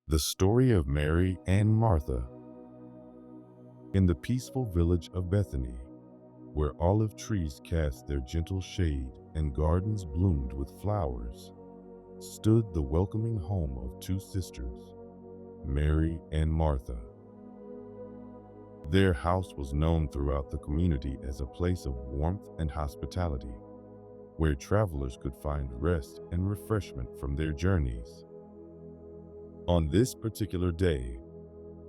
The story of Mary and Martha. In the peaceful village of Bethany, where olive trees cast their gentle shade and gardens bloomed with flowers, stood the welcoming home of two sisters, Mary and Martha. Their house was known throughout the community as a place of warmth and hospitality, where travelers could find rest and refreshment from their journeys. On this particular day,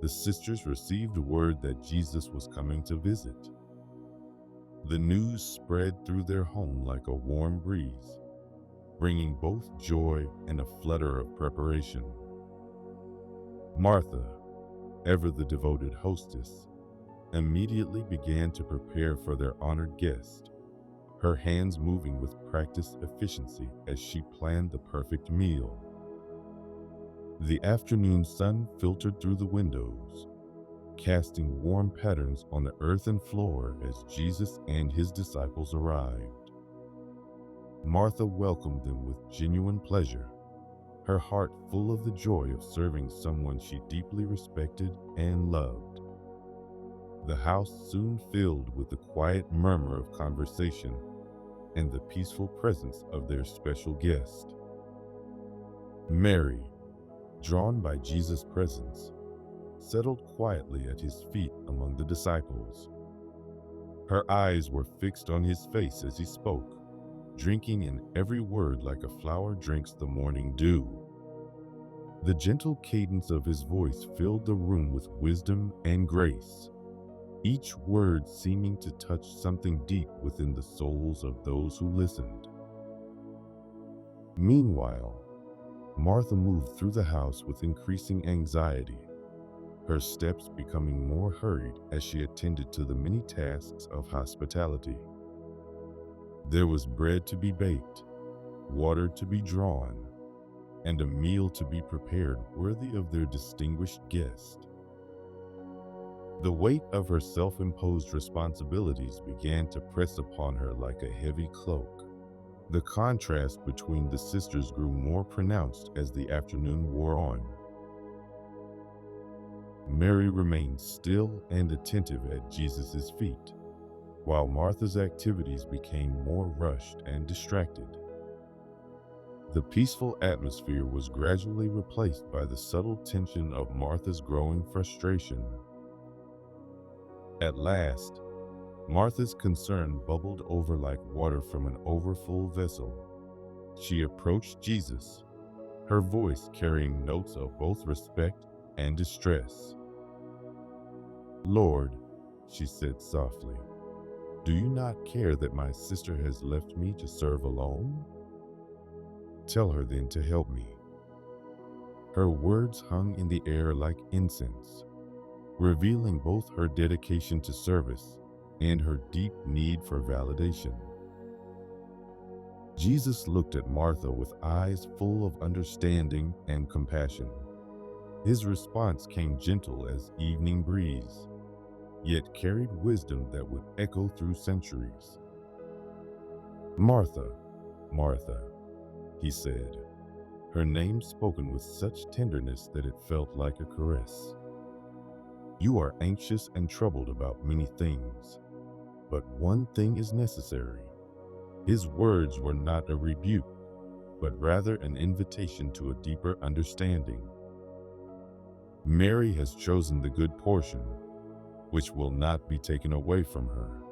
the sisters received word that Jesus was coming to visit. The news spread through their home like a warm breeze, bringing both joy and a flutter of preparation. Martha, ever the devoted hostess, immediately began to prepare for their honored guest, her hands moving with practiced efficiency as she planned the perfect meal. The afternoon sun filtered through the windows, casting warm patterns on the earthen floor as Jesus and his disciples arrived. Martha welcomed them with genuine pleasure, her heart full of the joy of serving someone she deeply respected and loved. The house soon filled with the quiet murmur of conversation and the peaceful presence of their special guest. Mary, drawn by Jesus' presence, settled quietly at his feet among the disciples. Her eyes were fixed on his face as he spoke, drinking in every word like a flower drinks the morning dew. The gentle cadence of his voice filled the room with wisdom and grace, each word seeming to touch something deep within the souls of those who listened. Meanwhile, Martha moved through the house with increasing anxiety, her steps becoming more hurried as she attended to the many tasks of hospitality. There was bread to be baked, water to be drawn, and a meal to be prepared worthy of their distinguished guest. The weight of her self-imposed responsibilities began to press upon her like a heavy cloak. The contrast between the sisters grew more pronounced as the afternoon wore on. Mary remained still and attentive at Jesus' feet, while Martha's activities became more rushed and distracted. The peaceful atmosphere was gradually replaced by the subtle tension of Martha's growing frustration. At last, Martha's concern bubbled over like water from an overfull vessel. She approached Jesus, her voice carrying notes of both respect and distress. "Lord," she said softly, "do you not care that my sister has left me to serve alone? Tell her then to help me." Her words hung in the air like incense, revealing both her dedication to service and her deep need for validation. Jesus looked at Martha with eyes full of understanding and compassion. His response came gentle as evening breeze, yet carried wisdom that would echo through centuries. "Martha, Martha," he said, her name spoken with such tenderness that it felt like a caress. "You are anxious and troubled about many things, but one thing is necessary." His words were not a rebuke, but rather an invitation to a deeper understanding. "Mary has chosen the good portion, which will not be taken away from her,"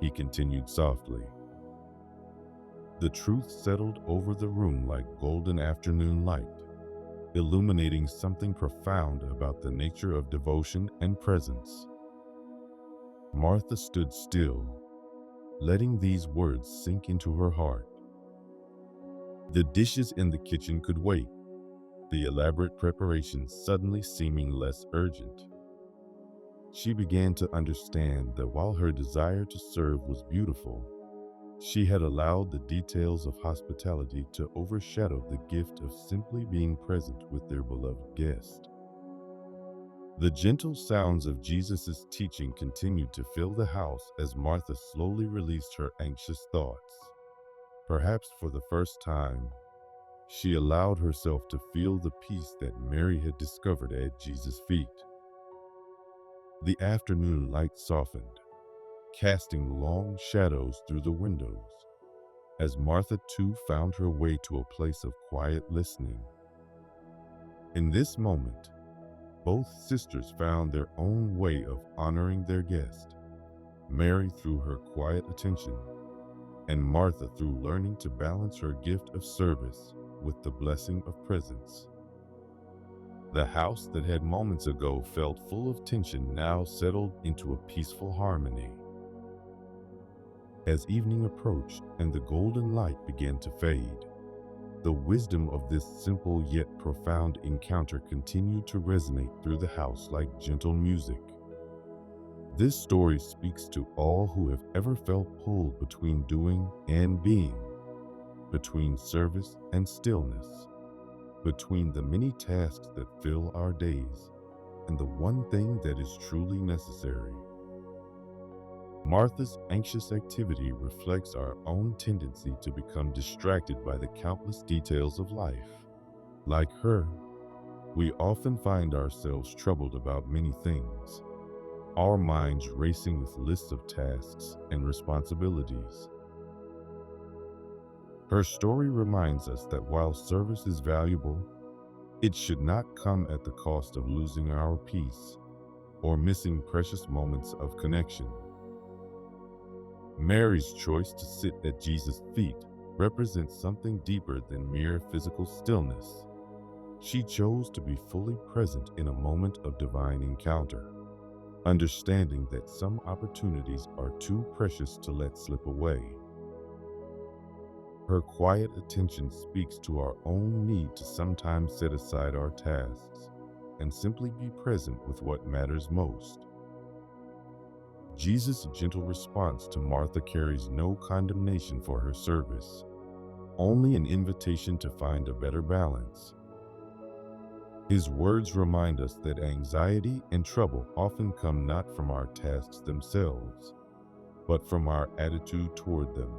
he continued softly. The truth settled over the room like golden afternoon light, illuminating something profound about the nature of devotion and presence. Martha stood still, letting these words sink into her heart. The dishes in the kitchen could wait, the elaborate preparations suddenly seeming less urgent. She began to understand that while her desire to serve was beautiful, she had allowed the details of hospitality to overshadow the gift of simply being present with their beloved guest. The gentle sounds of Jesus' teaching continued to fill the house as Martha slowly released her anxious thoughts. Perhaps for the first time, She allowed herself to feel the peace that Mary had discovered at Jesus' feet. The afternoon light softened, casting long shadows through the windows, as Martha too found her way to a place of quiet listening. In this moment, both sisters found their own way of honoring their guest, Mary through her quiet attention, and Martha through learning to balance her gift of service with the blessing of presence. The house that had moments ago felt full of tension now settled into a peaceful harmony. As evening approached and the golden light began to fade, the wisdom of this simple yet profound encounter continued to resonate through the house like gentle music. This story speaks to all who have ever felt pulled between doing and being, between service and stillness, between the many tasks that fill our days and the one thing that is truly necessary. Martha's anxious activity reflects our own tendency to become distracted by the countless details of life. Like her, we often find ourselves troubled about many things, our minds racing with lists of tasks and responsibilities. Her story reminds us that while service is valuable, it should not come at the cost of losing our peace or missing precious moments of connection. Mary's choice to sit at Jesus' feet represents something deeper than mere physical stillness. She chose to be fully present in a moment of divine encounter, understanding that some opportunities are too precious to let slip away. Her quiet attention speaks to our own need to sometimes set aside our tasks and simply be present with what matters most. Jesus' gentle response to Martha carries no condemnation for her service, only an invitation to find a better balance. His words remind us that anxiety and trouble often come not from our tasks themselves, but from our attitude toward them.